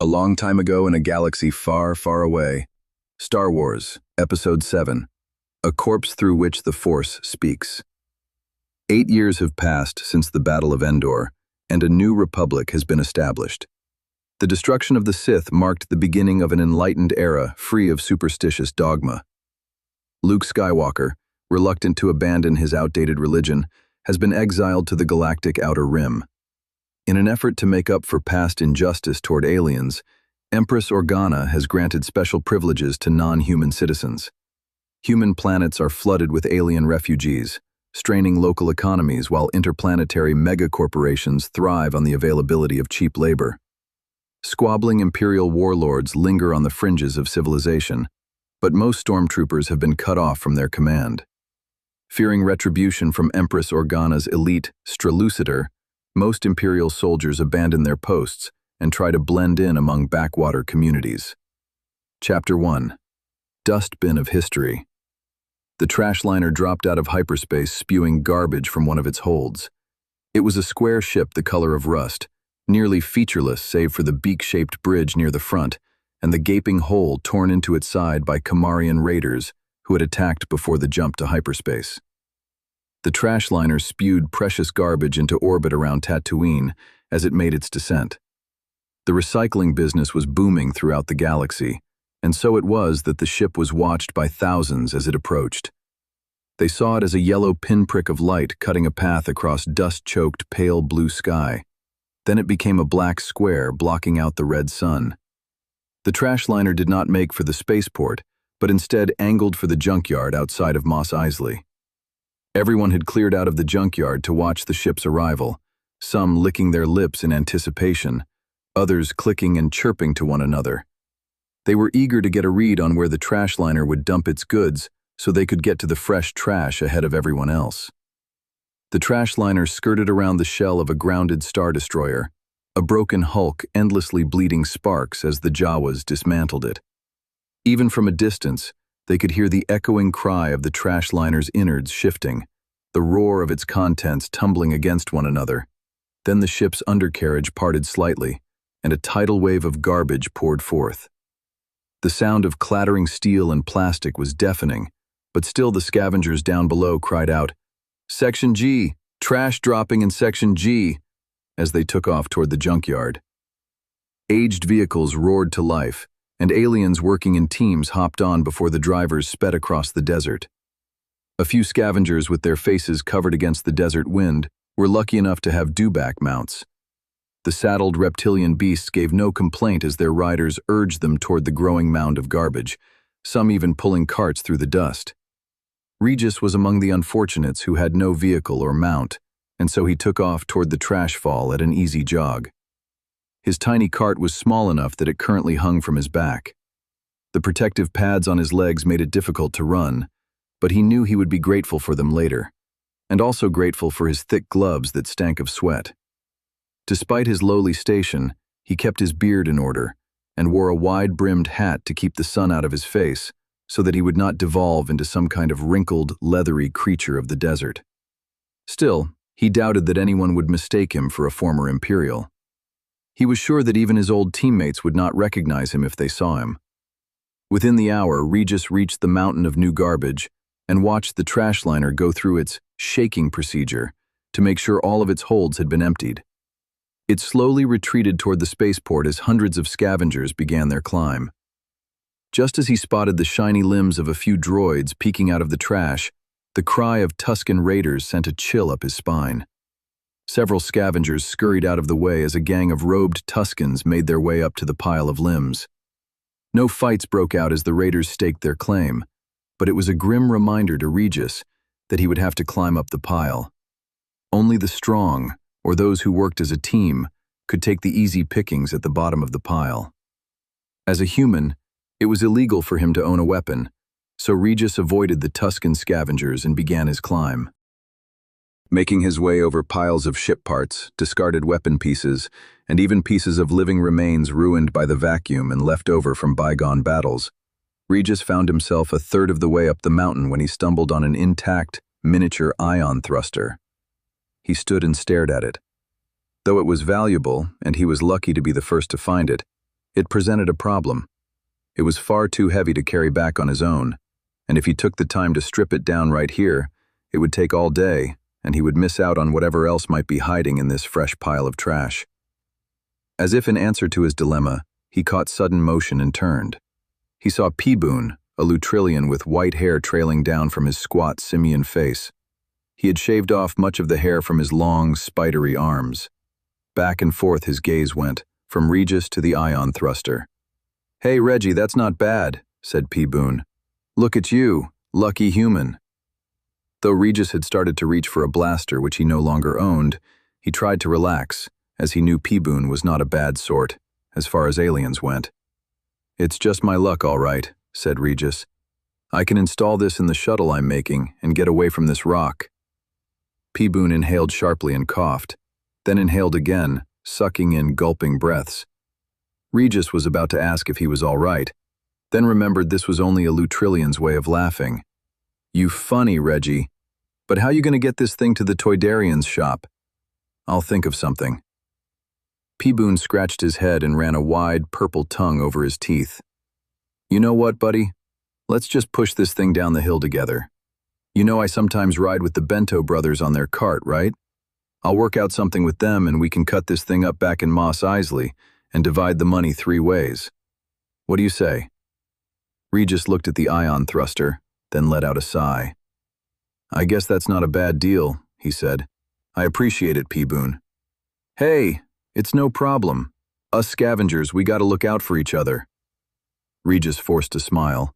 A long time ago in a galaxy far, far away. Star Wars, Episode 7. A corpse through which the Force speaks. 8 years have passed since the Battle of Endor, and a new republic has been established. The destruction of the Sith marked the beginning of an enlightened era free of superstitious dogma. Luke Skywalker, reluctant to abandon his outdated religion, has been exiled to the galactic outer rim. In an effort to make up for past injustice toward aliens, Empress Organa has granted special privileges to non-human citizens. Human planets are flooded with alien refugees, straining local economies while interplanetary megacorporations thrive on the availability of cheap labor. Squabbling imperial warlords linger on the fringes of civilization, but most stormtroopers have been cut off from their command. Fearing retribution from Empress Organa's elite Stralucitor, most Imperial soldiers abandon their posts and try to blend in among backwater communities. Chapter 1. Dustbin of History. The trash liner dropped out of hyperspace spewing garbage from one of its holds. It was a square ship the color of rust, nearly featureless save for the beak-shaped bridge near the front and the gaping hole torn into its side by Kamarian raiders who had attacked before the jump to hyperspace. The trash liner spewed precious garbage into orbit around Tatooine as it made its descent. The recycling business was booming throughout the galaxy, and so it was that the ship was watched by thousands as it approached. They saw it as a yellow pinprick of light cutting a path across dust-choked pale blue sky. Then it became a black square blocking out the red sun. The trash liner did not make for the spaceport, but instead angled for the junkyard outside of Mos Eisley. Everyone had cleared out of the junkyard to watch the ship's arrival, some licking their lips in anticipation, others clicking and chirping to one another. They were eager to get a read on where the trash liner would dump its goods so they could get to the fresh trash ahead of everyone else. The trash liner skirted around the shell of a grounded Star Destroyer, a broken hulk endlessly bleeding sparks as the Jawas dismantled it. Even from a distance, they could hear the echoing cry of the trash liner's innards shifting, the roar of its contents tumbling against one another. Then the ship's undercarriage parted slightly, and a tidal wave of garbage poured forth. The sound of clattering steel and plastic was deafening, but still the scavengers down below cried out, "Section G! Trash dropping in Section G!" as they took off toward the junkyard. Aged vehicles roared to life, and aliens working in teams hopped on before the drivers sped across the desert. A few scavengers with their faces covered against the desert wind were lucky enough to have dewback mounts. The saddled reptilian beasts gave no complaint as their riders urged them toward the growing mound of garbage, some even pulling carts through the dust. Regis was among the unfortunates who had no vehicle or mount, and so he took off toward the trash fall at an easy jog. His tiny cart was small enough that it currently hung from his back. The protective pads on his legs made it difficult to run, but he knew he would be grateful for them later, and also grateful for his thick gloves that stank of sweat. Despite his lowly station, he kept his beard in order and wore a wide-brimmed hat to keep the sun out of his face so that he would not devolve into some kind of wrinkled, leathery creature of the desert. Still, he doubted that anyone would mistake him for a former Imperial. He was sure that even his old teammates would not recognize him if they saw him. Within the hour, Regis reached the mountain of new garbage and watched the trash liner go through its shaking procedure to make sure all of its holds had been emptied. It slowly retreated toward the spaceport as hundreds of scavengers began their climb. Just as he spotted the shiny limbs of a few droids peeking out of the trash, the cry of Tusken raiders sent a chill up his spine. Several scavengers scurried out of the way as a gang of robed Tuskens made their way up to the pile of limbs. No fights broke out as the raiders staked their claim, but it was a grim reminder to Regis that he would have to climb up the pile. Only the strong, or those who worked as a team, could take the easy pickings at the bottom of the pile. As a human, it was illegal for him to own a weapon, so Regis avoided the Tusken scavengers and began his climb. Making his way over piles of ship parts, discarded weapon pieces, and even pieces of living remains ruined by the vacuum and left over from bygone battles, Regis found himself a third of the way up the mountain when he stumbled on an intact, miniature ion thruster. He stood and stared at it. Though it was valuable, and he was lucky to be the first to find it, It presented a problem. It was far too heavy to carry back on his own, and if he took the time to strip it down right here, it would take all day, and he would miss out on whatever else might be hiding in this fresh pile of trash. As if in answer to his dilemma, he caught sudden motion and turned. He saw P-Boon, a Lutrillian with white hair trailing down from his squat simian face. He had shaved off much of the hair from his long, spidery arms. Back and forth his gaze went, from Regis to the ion thruster. "Hey, Reggie, that's not bad," said P-Boon. "Look at you, lucky human." Though Regis had started to reach for a blaster which he no longer owned, he tried to relax, as he knew P-Boon was not a bad sort, as far as aliens went. "It's just my luck, all right," said Regis. "I can install this in the shuttle I'm making and get away from this rock." P-Boon inhaled sharply and coughed, then inhaled again, sucking in gulping breaths. Regis was about to ask if he was all right, then remembered this was only a Lutrillian's way of laughing. "You funny, Reggie. But how you gonna get this thing to the Toydarian's shop?" "I'll think of something." P-Boon scratched his head and ran a wide, purple tongue over his teeth. "You know what, buddy? Let's just push this thing down the hill together. You know I sometimes ride with the Bento brothers on their cart, right? I'll work out something with them and we can cut this thing up back in Mos Eisley and divide the money 3 ways. What do you say?" Regis looked at the ion thruster, then let out a sigh. "I guess that's not a bad deal," he said. "I appreciate it, P-Boon." "Hey, it's no problem. Us scavengers, we gotta look out for each other." Regis forced a smile.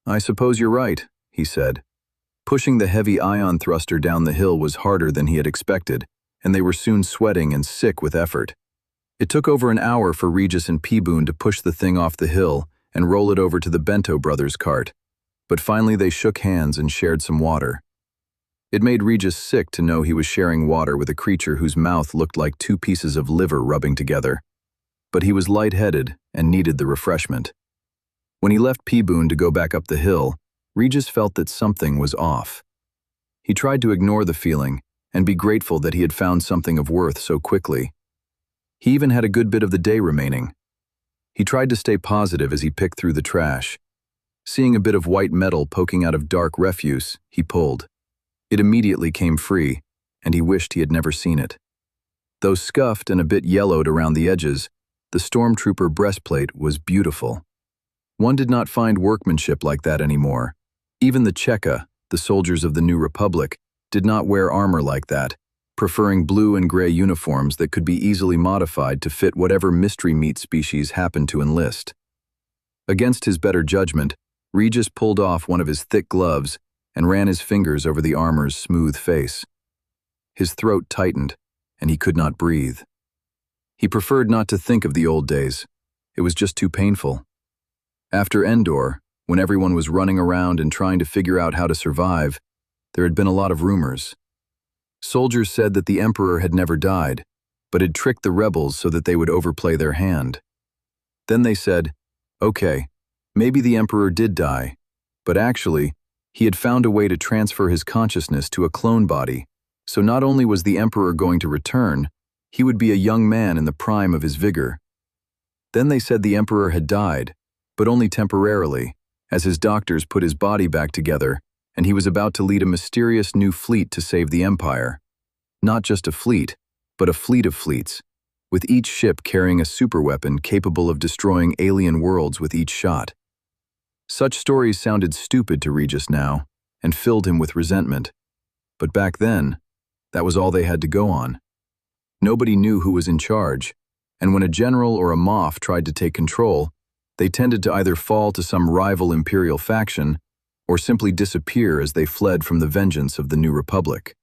"I suppose you're right," he said. Pushing the heavy ion thruster down the hill was harder than he had expected, and they were soon sweating and sick with effort. It took over an hour for Regis and P-Boon to push the thing off the hill and roll it over to the Bento brothers' cart, but finally they shook hands and shared some water. It made Regis sick to know he was sharing water with a creature whose mouth looked like 2 pieces of liver rubbing together. But he was lightheaded and needed the refreshment. When he left P-Boon to go back up the hill, Regis felt that something was off. He tried to ignore the feeling and be grateful that he had found something of worth so quickly. He even had a good bit of the day remaining. He tried to stay positive as he picked through the trash. Seeing a bit of white metal poking out of dark refuse, he pulled. It immediately came free, and he wished he had never seen it. Though scuffed and a bit yellowed around the edges, the stormtrooper breastplate was beautiful. One did not find workmanship like that anymore. Even the Cheka, the soldiers of the New Republic, did not wear armor like that, preferring blue and gray uniforms that could be easily modified to fit whatever mystery meat species happened to enlist. Against his better judgment, Regis pulled off one of his thick gloves and ran his fingers over the armor's smooth face. His throat tightened, and he could not breathe. He preferred not to think of the old days. It was just too painful. After Endor, when everyone was running around and trying to figure out how to survive, there had been a lot of rumors. Soldiers said that the Emperor had never died, but had tricked the rebels so that they would overplay their hand. Then they said, okay, maybe the Emperor did die, but actually, he had found a way to transfer his consciousness to a clone body, so not only was the Emperor going to return, he would be a young man in the prime of his vigor. Then they said the Emperor had died, but only temporarily, as his doctors put his body back together, and he was about to lead a mysterious new fleet to save the Empire. Not just a fleet, but a fleet of fleets, with each ship carrying a superweapon capable of destroying alien worlds with each shot. Such stories sounded stupid to Regis now, and filled him with resentment. But back then, that was all they had to go on. Nobody knew who was in charge, and when a general or a Moff tried to take control, they tended to either fall to some rival imperial faction or simply disappear as they fled from the vengeance of the New Republic.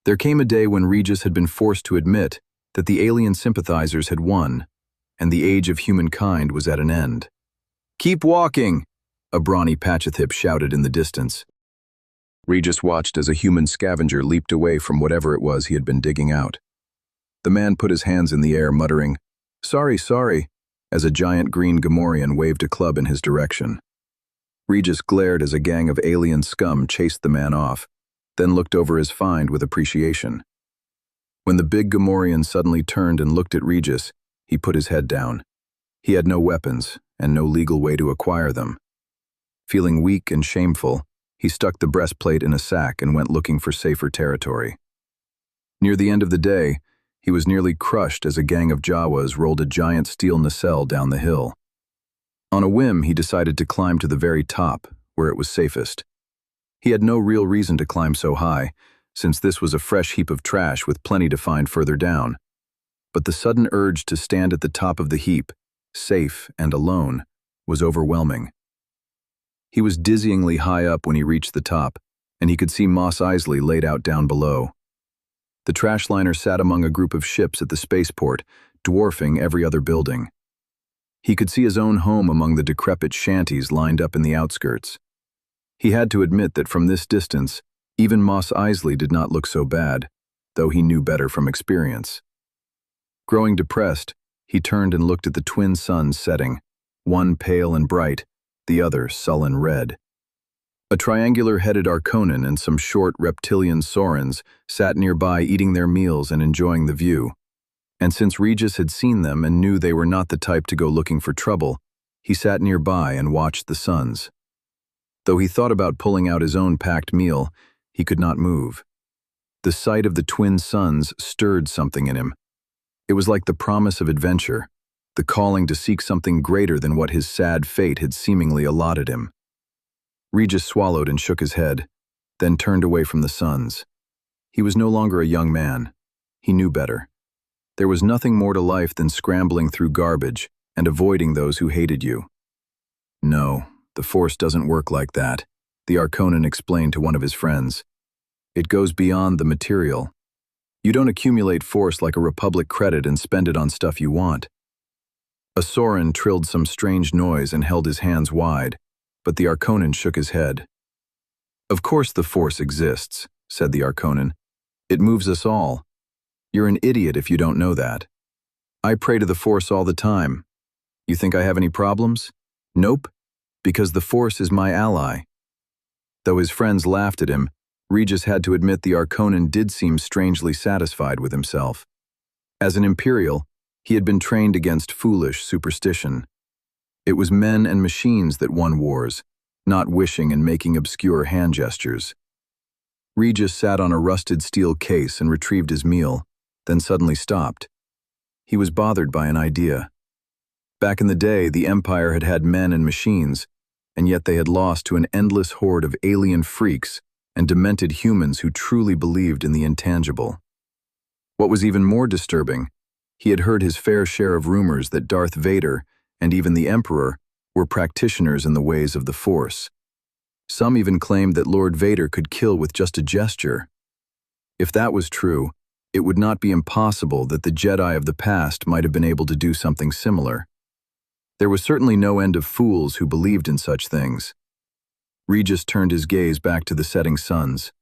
There came a day when Regis had been forced to admit that the alien sympathizers had won, and the age of humankind was at an end. "Keep walking!" a brawny Pachithip shouted in the distance. Regis watched as a human scavenger leaped away from whatever it was he had been digging out. The man put his hands in the air, muttering, "Sorry, sorry," as a giant green Gamorrean waved a club in his direction. Regis glared as a gang of alien scum chased the man off, then looked over his find with appreciation. When the big Gamorrean suddenly turned and looked at Regis, he put his head down. He had no weapons and no legal way to acquire them. Feeling weak and shameful, he stuck the breastplate in a sack and went looking for safer territory. Near the end of the day, he was nearly crushed as a gang of Jawas rolled a giant steel nacelle down the hill. On a whim, he decided to climb to the very top, where it was safest. He had no real reason to climb so high, since this was a fresh heap of trash with plenty to find further down. But the sudden urge to stand at the top of the heap, safe and alone, was overwhelming. He was dizzyingly high up when he reached the top, and he could see Mos Eisley laid out down below. The trash liner sat among a group of ships at the spaceport, dwarfing every other building. He could see his own home among the decrepit shanties lined up in the outskirts. He had to admit that from this distance, even Mos Eisley did not look so bad, though he knew better from experience. Growing depressed, he turned and looked at the twin suns setting, one pale and bright, the other sullen red. A triangular-headed Arconan and some short reptilian Saurons sat nearby eating their meals and enjoying the view. And since Regis had seen them and knew they were not the type to go looking for trouble, he sat nearby and watched the suns. Though he thought about pulling out his own packed meal, he could not move. The sight of the twin suns stirred something in him. It was like the promise of adventure, the calling to seek something greater than what his sad fate had seemingly allotted him. Regis swallowed and shook his head, then turned away from the suns. He was no longer a young man. He knew better. There was nothing more to life than scrambling through garbage and avoiding those who hated you. No, the Force doesn't work like that, the Arconan explained to one of his friends. It goes beyond the material. You don't accumulate Force like a Republic credit and spend it on stuff you want. A Sauron trilled some strange noise and held his hands wide, but the Arconan shook his head. Of course the Force exists, said the Arconan. It moves us all. You're an idiot if you don't know that. I pray to the Force all the time. You think I have any problems? Nope, because the Force is my ally. Though his friends laughed at him, Regis had to admit the Arconan did seem strangely satisfied with himself. As an Imperial, he had been trained against foolish superstition. It was men and machines that won wars, not wishing and making obscure hand gestures. Regis sat on a rusted steel case and retrieved his meal, then suddenly stopped. He was bothered by an idea. Back in the day, the Empire had had men and machines, and yet they had lost to an endless horde of alien freaks and demented humans who truly believed in the intangible. What was even more disturbing, he had heard his fair share of rumors that Darth Vader and even the Emperor were practitioners in the ways of the Force. Some even claimed that Lord Vader could kill with just a gesture. If that was true, it would not be impossible that the Jedi of the past might have been able to do something similar. There was certainly no end of fools who believed in such things. Regis turned his gaze back to the setting suns.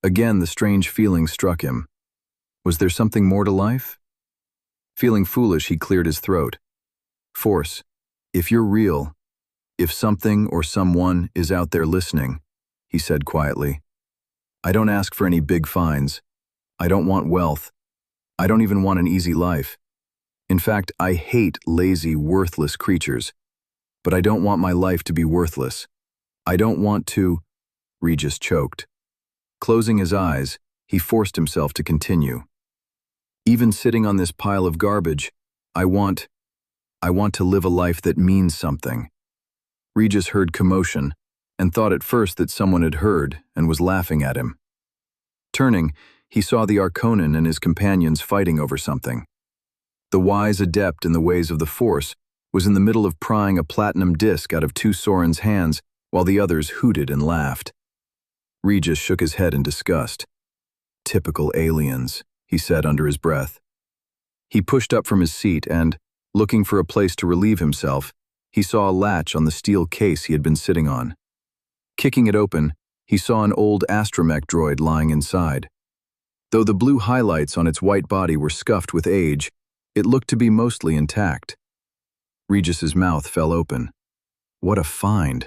Again, the strange feeling struck him. Was there something more to life? Feeling foolish, he cleared his throat. Force, if you're real, if something or someone is out there listening, he said quietly, I don't ask for any big fines. I don't want wealth. I don't even want an easy life. In fact, I hate lazy, worthless creatures. But I don't want my life to be worthless. I don't want to... Regis choked. Closing his eyes, he forced himself to continue. Even sitting on this pile of garbage, I want to live a life that means something. Regis heard commotion and thought at first that someone had heard and was laughing at him. Turning, he saw the Arconan and his companions fighting over something. The wise adept in the ways of the Force was in the middle of prying a platinum disc out of two Sauron's hands while the others hooted and laughed. Regis shook his head in disgust. Typical aliens, he said under his breath. He pushed up from his seat and, looking for a place to relieve himself, he saw a latch on the steel case he had been sitting on. Kicking it open, he saw an old astromech droid lying inside. Though the blue highlights on its white body were scuffed with age, it looked to be mostly intact. Regis's mouth fell open. What a find!